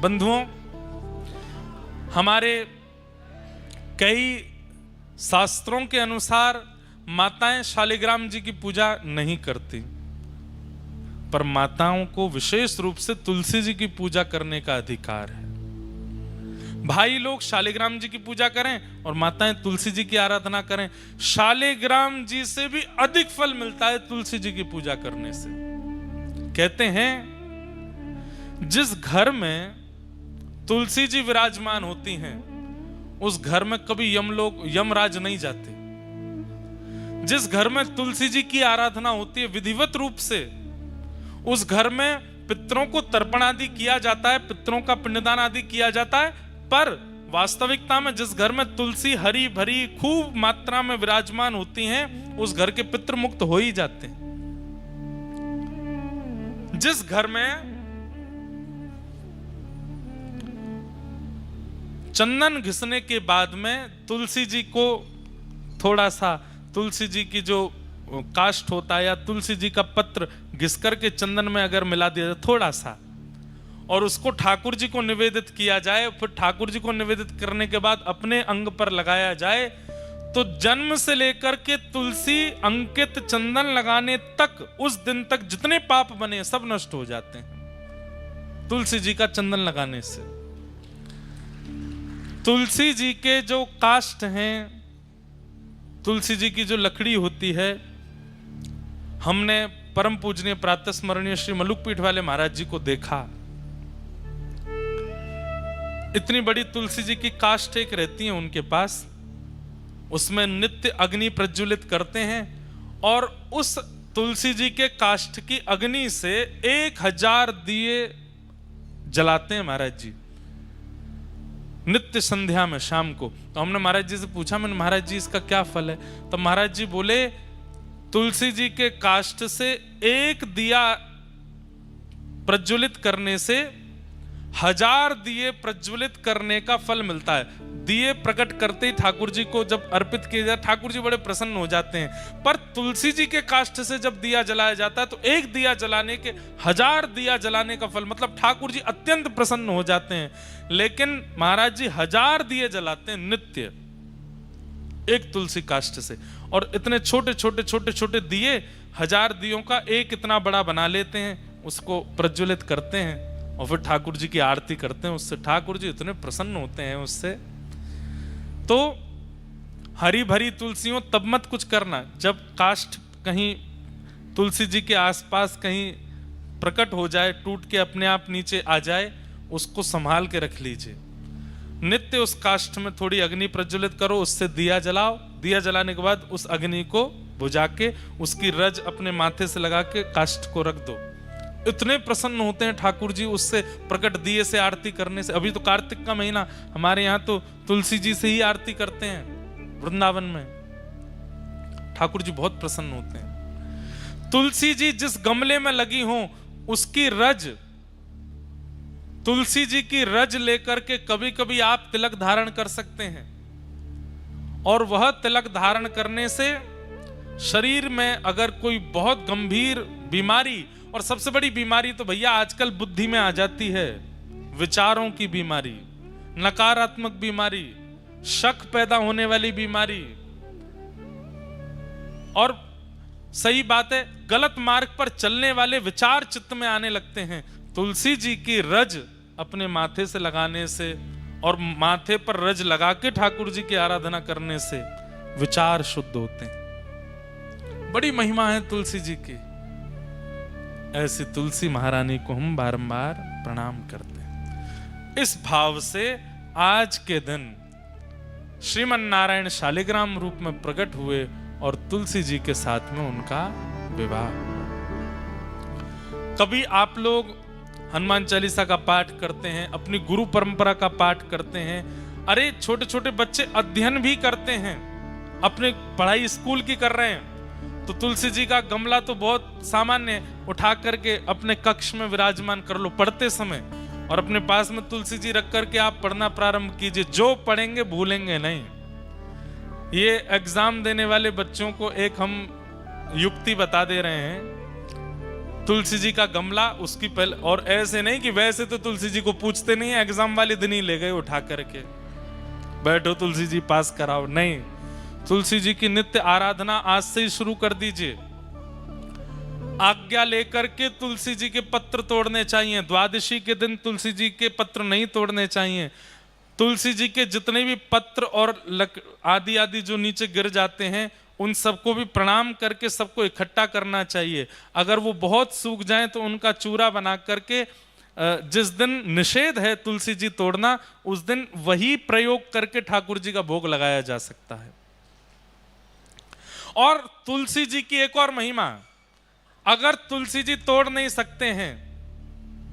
बंधुओं, हमारे कई शास्त्रों के अनुसार माताएं शालिग्राम जी की पूजा नहीं करती, पर माताओं को विशेष रूप से तुलसी जी की पूजा करने का अधिकार है। भाई लोग शालिग्राम जी की पूजा करें और माताएं तुलसी जी की आराधना करें। शालिग्राम जी से भी अधिक फल मिलता है तुलसी जी की पूजा करने से। कहते हैं जिस घर में तुलसी जी विराजमान होती हैं उस घर में कभी यमराज नहीं जाते। जिस घर में तुलसी जी की आराधना होती है विधिवत रूप से, उस घर में पितरों को तर्पण आदि किया जाता है, पितरों का पिंडदान आदि किया जाता है। पर वास्तविकता में जिस घर में तुलसी हरी भरी खूब मात्रा में विराजमान होती हैं, उस घर के पितृ मुक्त हो ही जाते हैं। जिस घर में चंदन घिसने के बाद में तुलसी जी को थोड़ा सा तुलसी जी की जो काष्ठ होता है या तुलसी जी का पत्र घिस करके चंदन में अगर मिला दिया जाए थोड़ा सा, और उसको ठाकुर जी को निवेदित किया जाए, फिर ठाकुर जी को निवेदित करने के बाद अपने अंग पर लगाया जाए, तो जन्म से लेकर के तुलसी अंकित चंदन लगाने तक, उस दिन तक जितने पाप बने सब नष्ट हो जाते हैं तुलसी जी का चंदन लगाने से। तुलसी जी के जो काष्ठ हैं, तुलसी जी की जो लकड़ी होती है, हमने परम पूजनीय प्रातः स्मरणीय श्री मलुकपीठ वाले महाराज जी को देखा। इतनी बड़ी तुलसी जी की काष्ठ एक रहती है उनके पास, उसमें नित्य अग्नि प्रज्वलित करते हैं और उस तुलसी जी के काष्ठ की अग्नि से 1000 दिए जलाते हैं महाराज जी नित्य संध्या में शाम को। तो हमने महाराज जी से पूछा, मैंने महाराज जी इसका क्या फल है? तो महाराज जी बोले तुलसी जी के काष्ठ से एक दिया प्रज्वलित करने से 1000 दिए प्रज्वलित करने का फल मिलता है। दिए प्रकट करते ही ठाकुर जी को जब अर्पित किए जाए ठाकुर जी बड़े प्रसन्न हो जाते हैं। पर तुलसी जी के काष्ठ से जब दिया जलाया जाता है तो एक दिया जलाने के 1000 दिया जलाने का फल, मतलब ठाकुर जी अत्यंत प्रसन्न हो जाते हैं। लेकिन महाराज जी 1000 दिए जलाते हैं नित्य एक तुलसी काष्ठ से, और इतने छोटे छोटे छोटे छोटे दिए 1000 दियों का एक इतना बड़ा बना लेते हैं, उसको प्रज्वलित करते हैं और फिर ठाकुर जी की आरती करते हैं। उससे ठाकुर जी इतने प्रसन्न होते हैं उससे। तो हरी भरी तुलसियों तब मत कुछ करना जब काष्ठ कहीं तुलसी जी के आसपास कहीं प्रकट हो जाए, टूट के अपने आप नीचे आ जाए, उसको संभाल के रख लीजिए। नित्य उस काष्ठ में थोड़ी अग्नि प्रज्वलित करो, उससे दिया जलाओ। दिया जलाने के बाद उस अग्नि को बुझा के उसकी रज अपने माथे से लगा के काष्ठ को रख दो। इतने प्रसन्न होते हैं ठाकुर जी उससे प्रकट दिए से आरती करने से। अभी तो कार्तिक का महीना, हमारे यहाँ तो तुलसी जी से ही आरती करते हैं वृंदावन में। ठाकुर जी बहुत प्रसन्न होते हैं। तुलसी जी जिस गमले में लगी हो उसकी रज, तुलसी जी की रज लेकर के कभी कभी आप तिलक धारण कर सकते हैं, और वह तिलक धारण करने से शरीर में अगर कोई बहुत गंभीर बीमारी, और सबसे बड़ी बीमारी तो भैया आजकल बुद्धि में आ जाती है, विचारों की बीमारी, नकारात्मक बीमारी, शक पैदा होने वाली बीमारी, और सही बात है गलत मार्ग पर चलने वाले विचार चित्त में आने लगते हैं। तुलसी जी की रज अपने माथे से लगाने से और माथे पर रज लगा के ठाकुर जी की आराधना करने से विचार शुद्ध होते हैं। बड़ी महिमा है तुलसी जी की। ऐसी तुलसी महारानी को हम बारंबार प्रणाम करते हैं। इस भाव से आज के दिन श्रीमन नारायण शालिग्राम रूप में प्रकट हुए और तुलसी जी के साथ में उनका विवाह। कभी आप लोग हनुमान चालीसा का पाठ करते हैं, अपनी गुरु परंपरा का पाठ करते हैं। अरे छोटे छोटे बच्चे अध्ययन भी करते हैं, अपने पढ़ाई स्कूल की कर रहे हैं, तो तुलसी जी का गमला तो बहुत सामान्य, उठा करके अपने कक्ष में विराजमान कर लो पढ़ते समय, और अपने पास में तुलसी जी रख करके आप पढ़ना प्रारंभ कीजिए। जो पढ़ेंगे भूलेंगे नहीं। ये एग्जाम देने वाले बच्चों को एक हम युक्ति बता दे रहे हैं। तुलसी जी का गमला उसकी पहले, और ऐसे नहीं कि वैसे तो तुलसी जी को पूछते नहीं है, एग्जाम वाले दिन ही ले गए उठा करके, बैठो तुलसी जी पास कराओ, नहीं। तुलसी जी की नित्य आराधना आज से ही शुरू कर दीजिए। आज्ञा लेकर के तुलसी जी के पत्र तोड़ने चाहिए। द्वादशी के दिन तुलसी जी के पत्र नहीं तोड़ने चाहिए। तुलसी जी के जितने भी पत्र और आदि आदि जो नीचे गिर जाते हैं उन सबको भी प्रणाम करके सबको इकट्ठा करना चाहिए। अगर वो बहुत सूख जाएं तो उनका चूरा बना करके, जिस दिन निषेध है तुलसी जी तोड़ना, उस दिन वही प्रयोग करके ठाकुर जी का भोग लगाया जा सकता है। और तुलसी जी की एक और महिमा, अगर तुलसी जी तोड़ नहीं सकते हैं,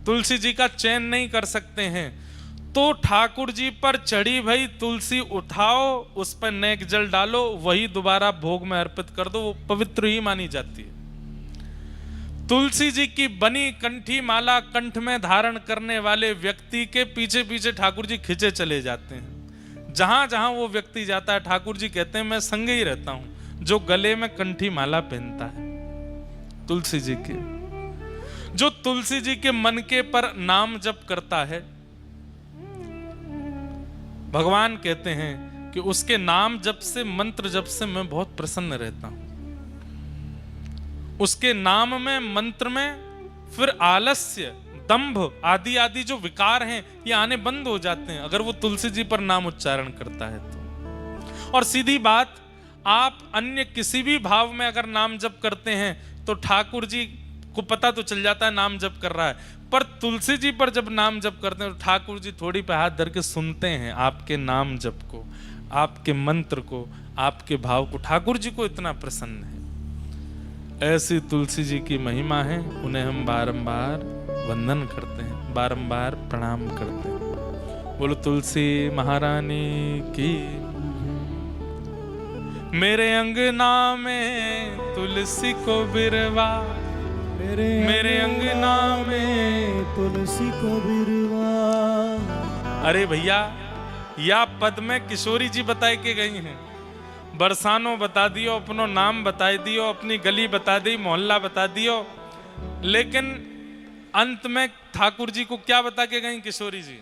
तुलसी जी का चयन नहीं कर सकते हैं, तो ठाकुर जी पर चढ़ी भई तुलसी उठाओ, उस पर नेक जल डालो, वही दोबारा भोग में अर्पित कर दो, वो पवित्र ही मानी जाती है। तुलसी जी की बनी कंठी माला कंठ में धारण करने वाले व्यक्ति के पीछे पीछे ठाकुर जी खिंचे चले जाते हैं। जहां जहां वो व्यक्ति जाता है ठाकुर जी कहते हैं मैं संग ही रहता हूं। जो गले में कंठी माला पहनता है तुलसी जी के, जो तुलसी जी के मन के पर नाम जप करता है, भगवान कहते हैं कि उसके नाम जप से, मंत्र जप से मैं बहुत प्रसन्न रहता हूं। उसके नाम में, मंत्र में फिर आलस्य, दंभ आदि आदि जो विकार हैं ये आने बंद हो जाते हैं अगर वो तुलसी जी पर नाम उच्चारण करता है तो। और सीधी बात, आप अन्य किसी भी भाव में अगर नाम जप करते हैं तो ठाकुर जी को पता तो चल जाता है नाम जप कर रहा है, पर तुलसी जी पर जब नाम जप करते हैं तो ठाकुर जी थोड़ी पे हाथ धर के सुनते हैं आपके नाम जप को, आपके मंत्र को, आपके भाव को। ठाकुर जी को इतना प्रसन्न है। ऐसी तुलसी जी की महिमा है, उन्हें हम बारंबार वंदन करते हैं, बारंबार प्रणाम करते हैं। बोलो तुलसी महारानी की। मेरे अंगना में तुलसी को बिरवा, मेरे अंगना में तुलसी को बिरवा। अरे भैया, या पद में किशोरी जी बताए के गई हैं। बरसानो बता दियो, अपनो नाम बता दियो, अपनी गली बता दी, मोहल्ला बता दियो, लेकिन अंत में ठाकुर जी को क्या बता के गई किशोरी जी?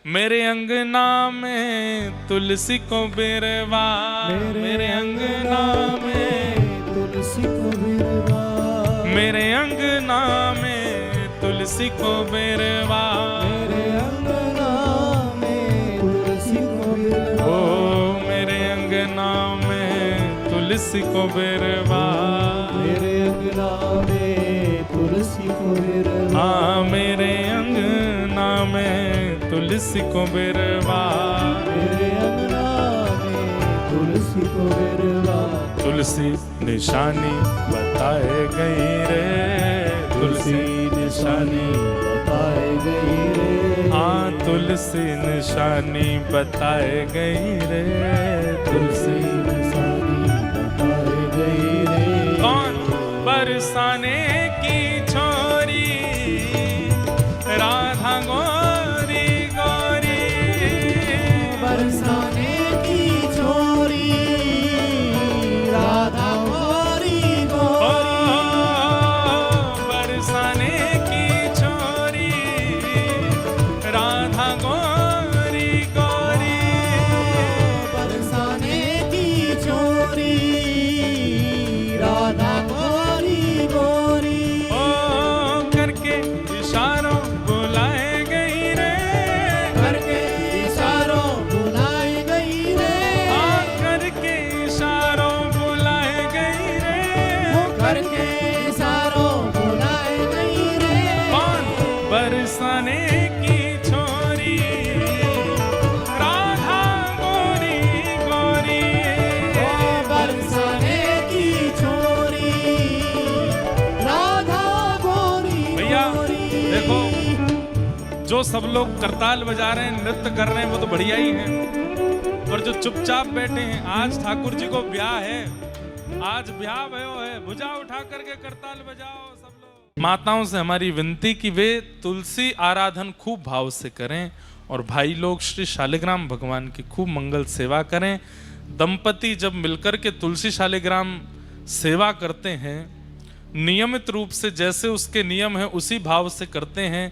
मेरे अंगना में तुलसी को बिरवा, मेरे अंगना में तुलसी को बिरवा, मेरे अंगना में तुलसी को बिरवा, मेरे अंगना में तुलसी को बिरवा, ओ मेरे अंगना में तुलसी को बिरवा, मेरे अंगना में तुलसी को बिरवा, हाँ मेरे अंगना में तुलसी को बिरवा, मेरे अंगना में तुलसी को बिरवा। तुलसी निशानी बताए गई रे, तुलसी निशानी बताए गई रे, हाँ तुलसी निशानी बताए गई रे, तुलसी निशानी बताए गई रे। कौन? बरसाने की छोरी राधा गोरी गोरी, बरसाने की छोरी राधा गोरी गोरी, बरसाने की छोरी राधा गोरी गोरी, बरसाने की छोरी राधा गोरी गोरी, ओ करके इशारों बुलाए गई रे, करके इशारों बुलाए गई रे, हाँ करके इशारों बुलाए गई रे, करके इशारों बुलाए गई रे। कौन? बरसाने की छोरी राधा गोरी गोरी, बरसाने की छोरी राधा गोरी भैया गोरी। देखो, जो सब लोग करताल बजा रहे हैं, नृत्य कर रहे हैं, वो तो बढ़िया ही है, पर जो चुपचाप बैठे हैं, आज ठाकुर जी को ब्याह है, आज ब्याह भयो है, भुजा उठा करके करताल बजाओ सब लोग। माताओं से हमारी विनती कि वे तुलसी आराधन खूब भाव से करें, और भाई लोग श्री शालिग्राम भगवान की खूब मंगल सेवा करें। दंपति जब मिलकर के तुलसी शालिग्राम सेवा करते हैं, नियमित रूप से जैसे उसके नियम है उसी भाव से करते हैं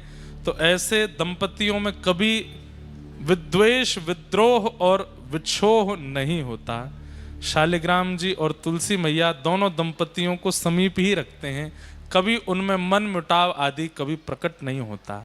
तो ऐसे दंपतियों में कभी विद्वेष, विद्रोह और विक्षोभ नहीं होता। शालिग्राम जी और तुलसी मैया दोनों दंपतियों को समीप ही रखते हैं, कभी उनमें मन मुटाव आदि कभी प्रकट नहीं होता।